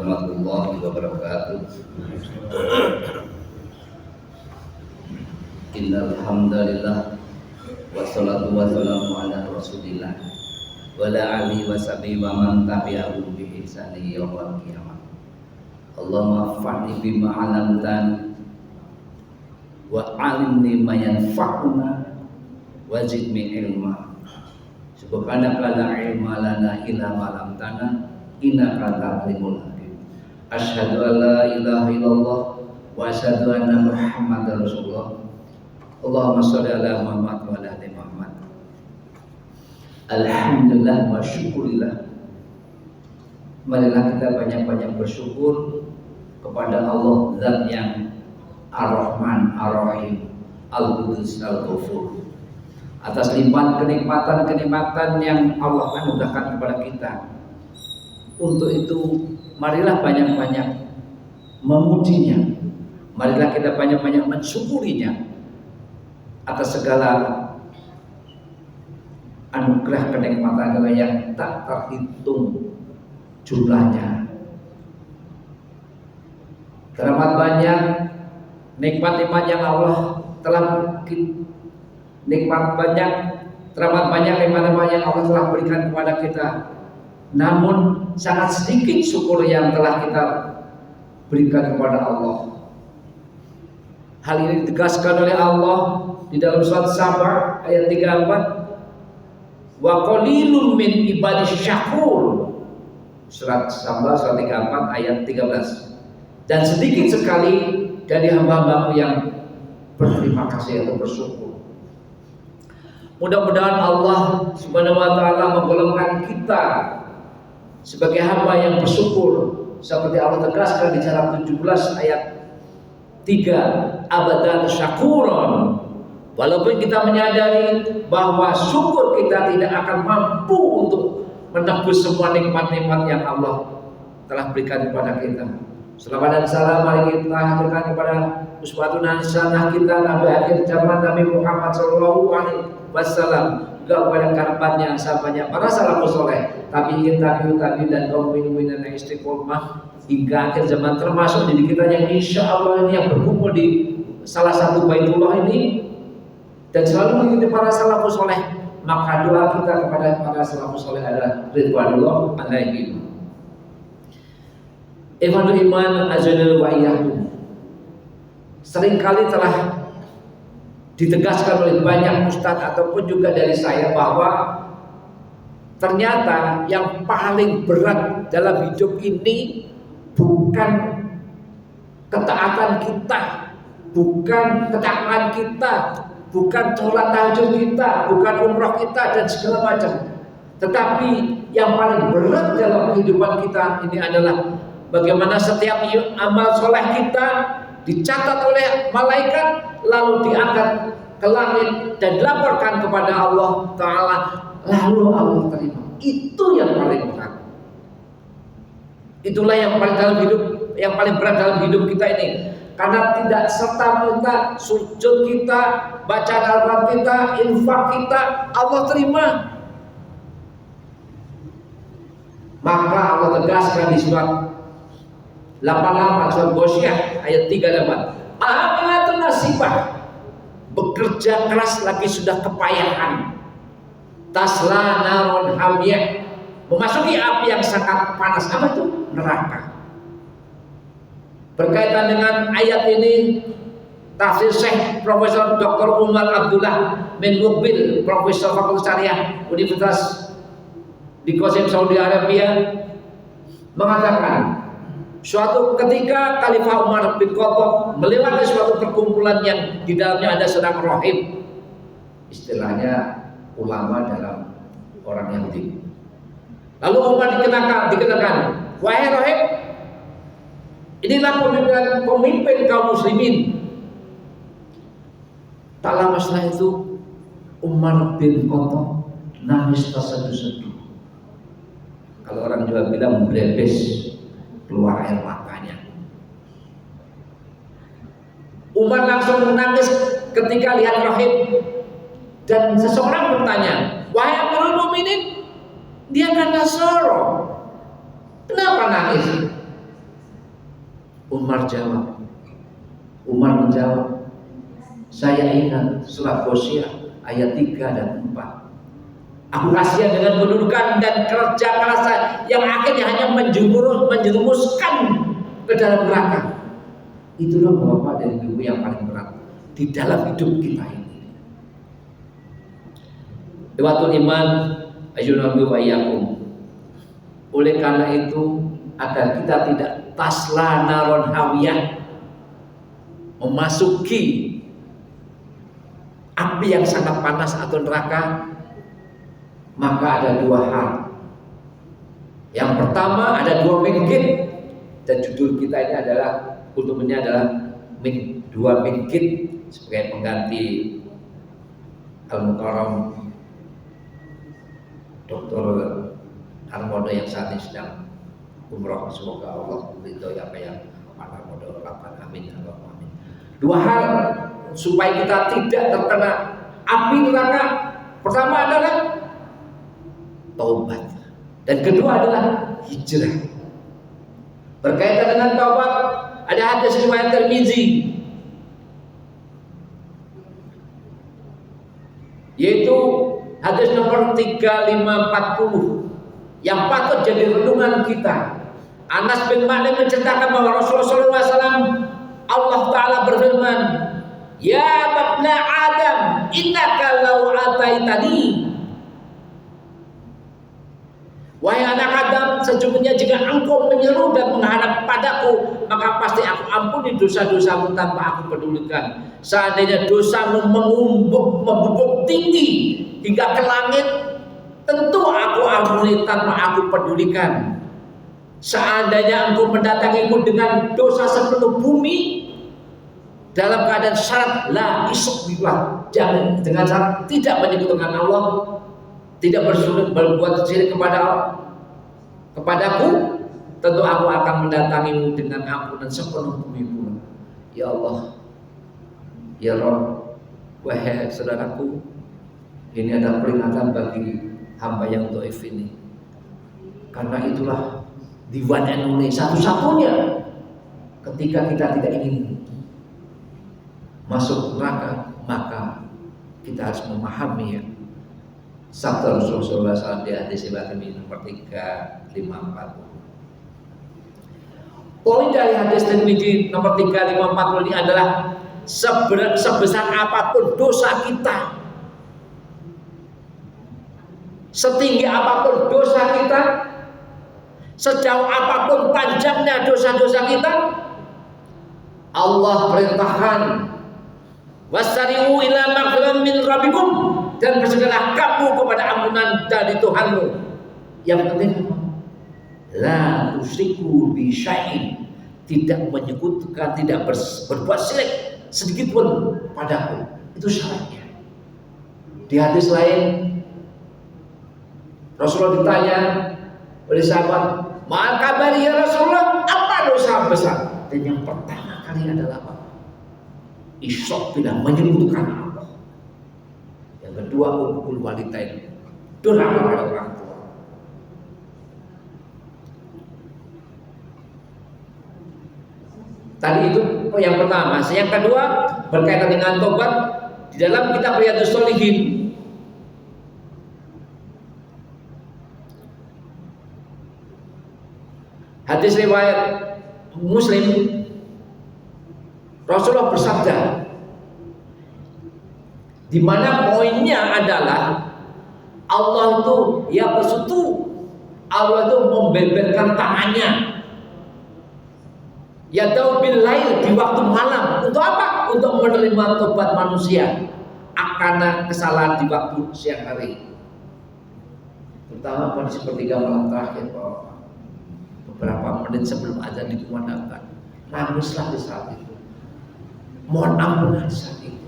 warahmatullahi wabarakatuh. Innal hamdalillah wassalatu wassalamu ala Rasulillah wa ala alihi washabihi wa man tabi'ahum bi ihsani yaumil qiyamah. Allahumma fa'ni bima 'allamtani wa 'allimni ma yanfa'una wa zidni ilma. Subhanaka la ilma lana illa ma 'allamtana innaka antal alimul hakim. Asyhadu an la ilaha illallah wa asyhadu anna Muhammadar Rasulullah. Allahumma sholli ala Muhammad wa ala ali Muhammad. Alhamdulillah wa syukurillah. Marilah kita banyak-banyak bersyukur kepada Allah Zat yang Ar-Rahman Ar-Rahim Al-Qudus Al-Ghafur atas limpahan kenikmatan-kenikmatan yang Allah anugerahkan kepada kita. Untuk itu marilah banyak-banyak memujinya, marilah kita banyak-banyak mensyukurinya atas segala anugerah kenikmatan yang tak terhitung jumlahnya. Teramat banyak nikmat-nikmat yang Allah telah teramat banyak nikmat-nikmat yang Allah telah berikan kepada kita. Namun sangat sedikit syukur yang telah kita berikan kepada Allah. Hal ini ditegaskan oleh Allah di dalam surat Saba ayat 34. Wa qalilun min ibadis syakur. Surat Saba surat 34 ayat 13. Dan sedikit sekali dari hamba-hambaku yang berterima kasih atau bersyukur. Mudah-mudahan Allah Subhanahu wa taala menggolongkan kita sebagai hamba yang bersyukur seperti Allah tegaskan di Surah 17 ayat 3, abadan syakuron. Walaupun kita menyadari bahwa syukur kita tidak akan mampu untuk menebus semua nikmat-nikmat yang Allah telah berikan kepada kita. Selamat dan salam mari kita haturkan kepada uswatun hasanah kita Nabi akhir zaman Nabi Muhammad sallallahu alaihi wasallam, juga kepada kerabatnya, sahabatnya, para salafus saleh, tabi'in dan kaum mukminin yang istiqomah hingga akhir zaman, termasuk diri kita yang insya Allah ini yang berkumpul di salah satu Baitullah ini dan selalu mengikuti para salafus saleh. Maka doa kita kepada para salafus saleh adalah ridwanullah alaihim. Ikhwanul iman azanul wa iyyakum. Seringkali telah ditegaskan oleh banyak ustadz ataupun juga dari saya bahwa ternyata yang paling berat dalam hidup ini bukan ketaatan kita, bukan ketakwaan kita, bukan sholat tahajud kita, bukan umrah kita dan segala macam. Tetapi yang paling berat dalam kehidupan kita ini adalah bagaimana setiap amal soleh kita dicatat oleh malaikat, lalu diangkat ke langit dan dilaporkan kepada Allah Ta'ala, lalu Allah terima. Itu yang paling berat. Itulah yang paling berat dalam hidup kita ini. Karena tidak serta merta sujud kita, bacaan Al-Quran kita, infak kita Allah terima. Maka Allah tegaskan di surat 88 surat Ghasyiyah ayat 38. Amilatun nasibah, bekerja keras lagi sudah kepayahan. Tasla narun hamiyah, memasuki api yang sangat panas. Apa itu? Neraka. Berkaitan dengan ayat ini, tafsir Syekh Profesor Dr. Umar Abdullah bin Mukbil, Profesor Fakultas Syariah Universitas di Qasim Saudi Arabia, mengatakan suatu ketika Khalifah Umar bin Khattab melewati suatu perkumpulan yang di dalamnya ada seorang rahib, istilahnya ulama dalam orang Yahudi. Lalu Umar dikenakan, wahai rahib, inilah pemimpin kaum muslimin. Tak lama setelah itu Umar bin Khattab nangis terseduh-seduh. Kalau orang Jawa bilang berebes, keluar air matanya. Umar langsung menangis ketika lihat rahib dan seseorang bertanya, wahai Amirul Mukminin, dia kan Nasoro, kenapa nangis? Umar jawab. Umar menjawab, saya ingat surat Ghosiyah ayat 3 dan 4. Aku kasihan dengan kedudukan dan kerja keras yang akhirnya hanya menjerumuskan ke dalam neraka. Itulah Bapak dan Ibu yang paling berat di dalam hidup kita ini. Iwatul iman ayyunabi wa iyyakum. Oleh karena itu, agar kita tidak tasla naron hawiyah, memasuki api yang sangat panas atau neraka, maka ada dua hal. Yang pertama, ada dua mingkit, dan judul kita ini adalah kultumnya adalah dua mingkit sebagai pengganti Al-Mukarram Dr. Armodo yang saat ini sedang umroh. Semoga Allah ridho apa yang Armodo lakukan. Amin. Amin. Dua hal supaya kita tidak terkena api neraka. Pertama adalah taubat, dan kedua adalah hijrah. Berkaitan dengan taubat, ada hadis riwayat Tirmizi, yaitu hadis nomor 3540 yang patut jadi renungan kita. Anas bin Malik menceritakan bahwa Rasulullah SAW, Allah Ta'ala berfirman, ya babna Adam, innaka law ataitani, wahai anak Adam, sesungguhnya jika engkau menyeru dan menghadap padaku, maka pasti aku ampuni dosa-dosamu tanpa aku pedulikan. Seandainya dosamu membubuk tinggi hingga ke langit, tentu aku ampuni tanpa aku pedulikan. Seandainya engkau mendatangimu dengan dosa sepenuh bumi, dalam keadaan syarat la isbillah, jangan dengan syarat tidak menyekutukan Allah, tidak berbuat syirik kepadaku, tentu aku akan mendatangimu dengan ampunan sepenuh bumi pula. Ya Allah, ya Rabb, wahai saudaraku, ini ada peringatan bagi hamba yang dhaif ini. Karena itulah di one and only, satu-satunya ketika kita tidak ingin masuk neraka, maka kita harus memahami ya sabda Rasulullah SAW di hadis riwayat nomor 3540. Poin dari hadis Tirmidzi nomor 3540 ini adalah sebesar apapun dosa kita, setinggi apapun dosa kita, sejauh apapun panjangnya dosa-dosa kita, Allah perintahkan wasari'u ila maghfiratin min rabbikum, dan bersegeralah kamu kepada ampunan dari Tuhanmu. Yang penting la tusyriku bi syai'in, tidak menyekutukan, tidak berbuat syirik sedikit pun padaku. Itu syaratnya. Di hadis lain Rasulullah ditanya oleh sahabat, "Ma kabari ya Rasulullah, apa dosa besar?" Dan yang pertama kali adalah apa? Isyrak bilang, menyekutukan Allah. Yang kedua, uqul walidain, durhaka pada orang tua. Tadi itu yang pertama. Yang kedua berkaitan dengan tobat. Di dalam kitab Riyadhus Shalihin, hadis riwayat Muslim, Rasulullah bersabda, di mana poinnya adalah Allah itu ya bersutu, Allah itu membeberkan tangannya, ya bil lail, di waktu malam. Untuk apa? Untuk menerima tobat manusia akan kesalahan di waktu siang hari, terutama pada sepertiga malam terakhir. Beberapa menit sebelum azan dikumandangkan, nangislah di saat itu, mohon ampunan saat itu.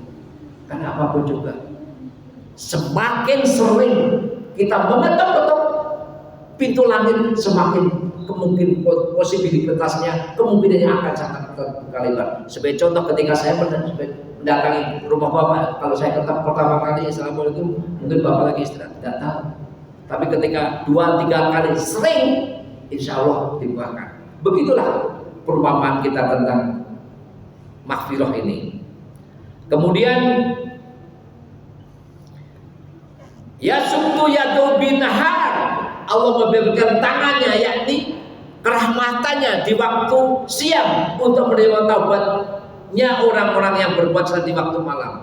Karena apapun juga, semakin sering kita mengetuk-ketuk pintu langit, semakin kemungkinan posibilitasnya, kemungkinannya akan sangat terbuka lebar. Sebagai contoh, ketika saya mendatangi rumah Bapak, kalau saya tetap pertama kali assalamualaikum, mungkin Bapak lagi istirahat, tidak tahu. Tapi ketika 2-3 kali sering, insya Allah dibukakan. Begitulah perumpamaan kita tentang maghfirah ini. Kemudian yasuktu yadu binahar, Allah memberikan tangannya, yakni kerahmatannya di waktu siang untuk menerima taubatnya orang-orang yang berbuat salat di waktu malam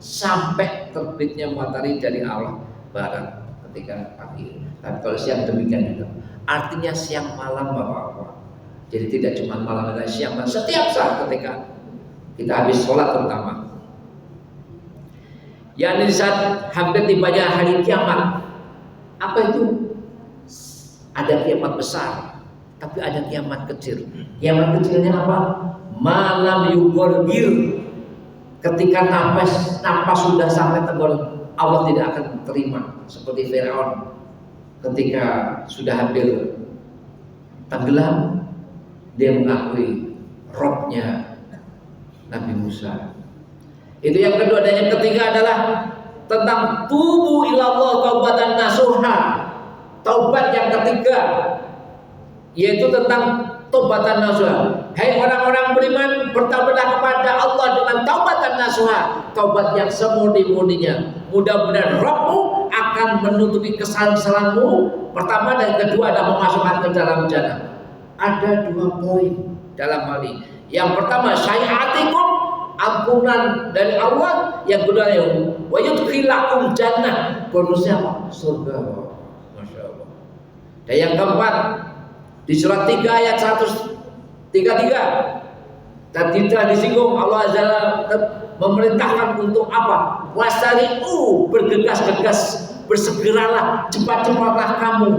sampai terbitnya matahari dari arah barat ketika pagi. Tapi kalau siang demikian juga. Artinya siang malam Bapak-bapak. Jadi tidak cuma malam dan siang, setiap saat ketika kita habis sholat terutama. Yang di saat hampir tibanya hari kiamat. Apa itu? Ada kiamat besar, tapi ada kiamat kecil. Kiamat kecilnya apa? Malam yugorgir. Ketika nafas sudah sampai tenggorokan, Allah tidak akan terima. Seperti Firaun ketika sudah hampir tenggelam, dia mengakui Robnya Nabi Musa. Itu yang kedua. Dan yang ketiga adalah tentang tubu ilallah taubatan nasuha. Taubat yang ketiga yaitu tentang taubatan nasuha. Hai orang-orang beriman, bertaubatlah kepada Allah dengan taubatan nasuha, taubat yang semurni-murninya. Mudah-mudahan Rabbmu akan menutupi kesalahan-kesalahanmu. Pertama dan kedua adalah memasukkan ke dalam jannah. Ada 2 poin dalam hal ini. Yang pertama, syai'atikum, ampunan dari Allah. Yang kedua, wa yudkhilakum jannah, bonusnya apa? Surga. Masya Allah. Dan yang keempat, di surat 3 ayat 133 dan tidak disinggung, Allah Azza memerintahkan untuk apa? Wasari'u, bergegas-gegas, bersegeralah, cepat-cepatlah kamu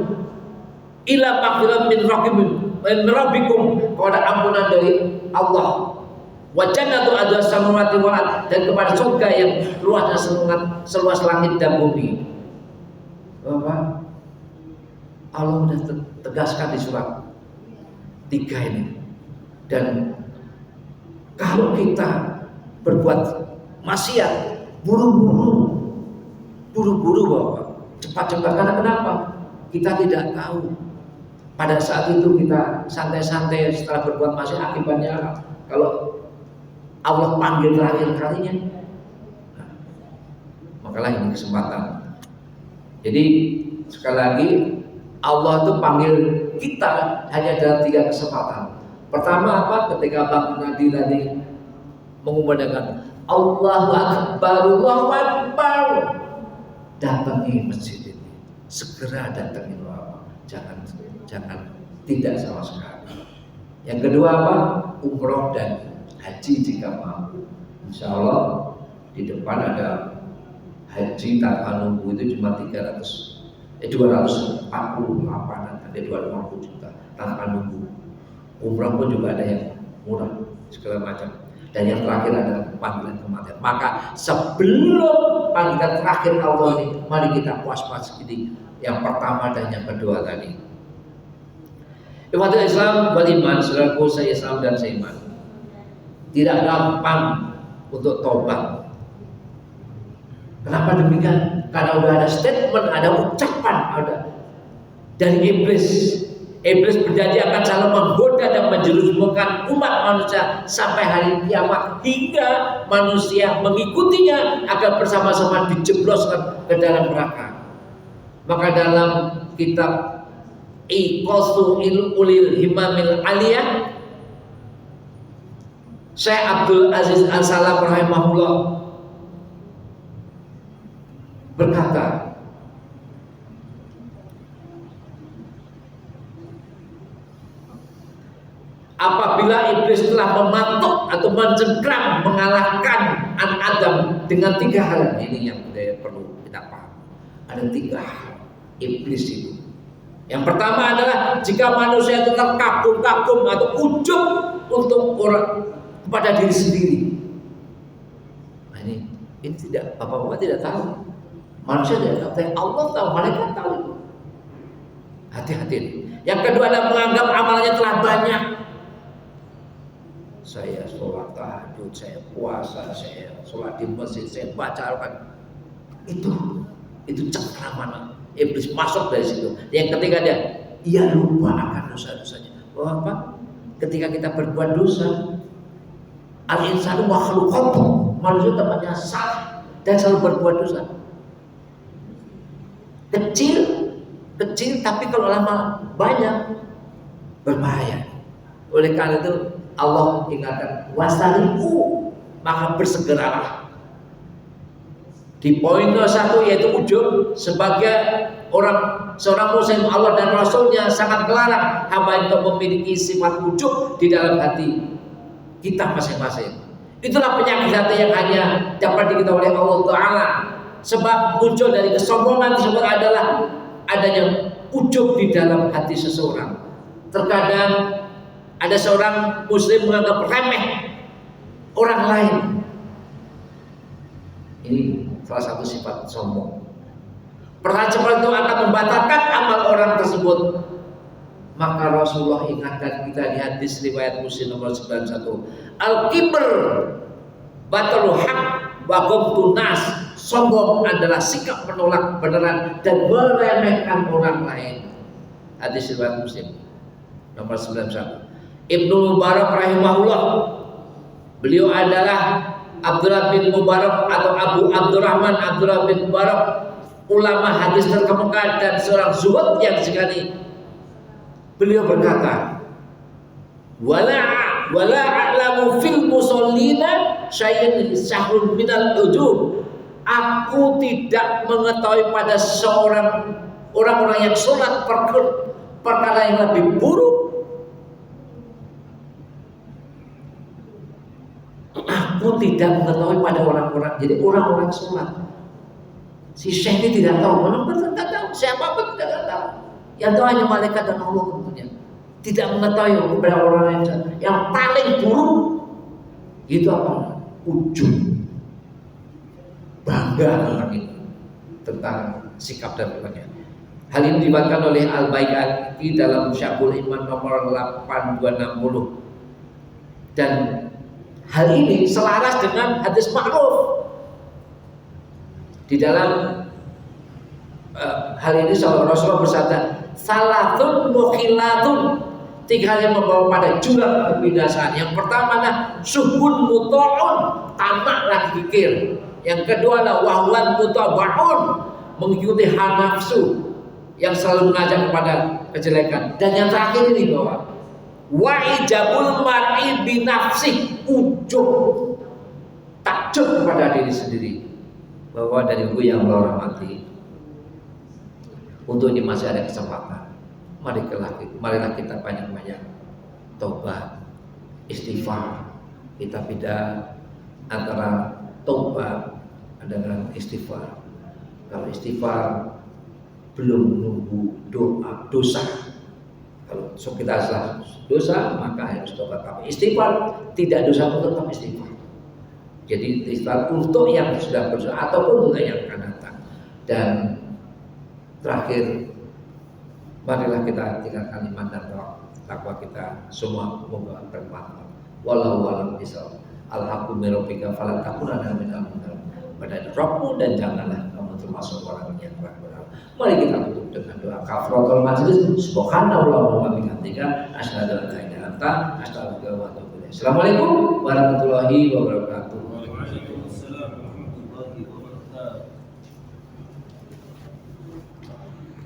ila maghfirah min rabbikum, kepada ampunan dari Allah, wa jannatu adwa samawati wal ard, dan kepada surga yang luasnya seluas langit dan bumi. Bapak, Allah sudah tegaskan di surat 3 ini. Dan kalau kita berbuat maksiat, buru-buru Bapak, cepat-cepat. Karena kenapa? Kita tidak tahu pada saat itu kita santai-santai setelah berbuat maksiat, akibatnya apa? Kalau Allah panggil terakhir kalinya, makalah ini kesempatan. Jadi sekali lagi, Allah itu panggil kita hanya dalam 3 kesempatan. Pertama apa? Ketika Bang Nadi tadi mengumandangkan Allahu Akbar, Allahu Akbar, datangi masjid ini, segera datangi Allah. Jangan tidak sama sekali. Yang kedua apa? Umroh dan haji jika mampu. Insya Allah di depan ada haji tanpa nunggu itu cuma 248, ada 250 juta tanpa nunggu. Umrah pun juga ada yang murah segala macam. Dan yang terakhir ada panggilan kematian. Maka sebelum panggilan terakhir Allah ini, mari kita puas-puas ini. Yang pertama dan yang kedua tadi. Ikhwatul Islam wal iman, saudaraku saya Islam dan saya iman. Tidak gampang untuk taubat. Kenapa demikian? Karena udah ada statement, ada ucapan, ada dari iblis. Iblis berjanji akan selalu menggoda dan menjerumuskan umat manusia sampai hari kiamat, hingga manusia mengikutinya agar bersama-sama dijebloskan ke dalam neraka. Maka dalam kitab Iqasu Ulil Himamil Aliyah, Syekh Abdul Aziz Al-Salam rahimahullah berkata, apabila iblis telah mematuk atau mencengkram mengalahkan anak Adam dengan 3 hal ini yang perlu kita paham. Ada 3 hal iblis itu. Yang pertama adalah jika manusia itu terkagum-kagum atau ujub untuk orang kepada diri sendiri. Nah ini tidak, Bapak-bapak tidak tahu. Manusia tidak tahu, tapi Allah tahu, malaikat tahu. Hati-hati. Yang kedua adalah menganggap amalnya telah banyak. Saya sholat tahajud, saya puasa, saya sholat di masjid, saya baca Al-Quran. Itu cengkraman iblis masuk dari situ. Yang ketiga dia lupa akan dosa-dosanya. Bahwa apa? ketika kita berbuat dosa. Al-insanu makhlukun, manusia tempatnya salah dan selalu berbuat dosa. Kecil tapi kalau lama banyak berbahaya. Oleh karena itu Allah ingatkan wasari'u, maka bersegeralah. Di poin satu yaitu ujub, sebagai seorang muslim Allah dan Rasulnya sangat melarang hamba untuk memiliki sifat ujub di dalam hati kita masing-masing. Itulah penyakit hati yang hanya dapat diketahui oleh Allah Ta'ala. Sebab muncul dari kesombongan tersebut adalah adanya ujub di dalam hati seseorang. Terkadang ada seorang muslim menganggap remeh orang lain. Ini salah satu sifat sombong. Perhatian seperti itu akan membatalkan amal orang tersebut. Maka Rasulullah ingatkan kita di hadis riwayat Muslim nomor 91, al-kibr batalul haq wa ghamtun nas. Sombong adalah sikap menolak kebenaran dan meremehkan orang lain. Hadis riwayat Muslim nomor 91. Ibnu Mubarak rahimahullah, beliau adalah Abdullah bin Mubarak atau Abu Abdurrahman Abdullah bin Mubarak, ulama hadis terkemuka dan seorang zuhud yang sekali. Beliau berkata, wala a'lamu fil musallina syai'un syahrun minal ujub. Aku tidak mengetahui pada orang-orang yang sholat perkara yang lebih buruk. Aku tidak mengetahui pada orang-orang. Jadi orang-orang sholat, si syekh ini tidak tahu, orang tidak tahu, siapapun tidak tahu. Yang tahu hanya malaikat dan Allah tentunya. Tidak mengetahui kepada orang yang paling buruk itu apa? Ujub, bangga tentang sikap dan perilakunya. Hal ini diriwayatkan oleh Al-Baihaqi dalam Sya'bul Iman nomor 8260. Dan hal ini selaras dengan hadis ma'ruf. Di dalam hal ini Rasulullah bersabda, salatun mukhilatun, 3 hal yang membawa pada jurang kebinasaan. Yang pertama adalah subun muta'un, tamak lagi kikir. Yang kedua adalah wahwan mutaba'un, mengikuti hawa nafsu yang selalu mengajak kepada kejelekan. Dan yang terakhir ini bahwa wa'ijabul mar'i binafsih, ujub, takjub kepada diri sendiri. Bahwa dari Ibu yang Allah rahmati, untuk ini masih ada kesempatan. Marilah kita banyak-banyak taubat, istighfar. Kita beda antara taubat dengan istighfar. Kalau istighfar belum menunggu dosa. Kalau kita salah dosa maka harus taubat. Tapi istighfar tidak dosa pun tetap istighfar. Jadi istighfar untuk yang sudah berdosa ataupun untuk yang akan datang. Dan terakhir, marilah kita tinggalkan iman dan takwa kita semua semoga bermanfaat. Wallahu a'lam bishawab. Al-haqqu min rabbika fala takunanna minal mumtarin. Pada Rabbmu dan janganlah kamu termasuk orang yang berdosa. Mari kita tutup dengan doa kafaratul majlis. Subhanallah wa bihamdika asyhadu an la ilaha illa anta astaghfiruka wa atubu ilaik. Assalamualaikum warahmatullahi wabarakatuh. Waalaikumsalam warahmatullahi wabarakatuh.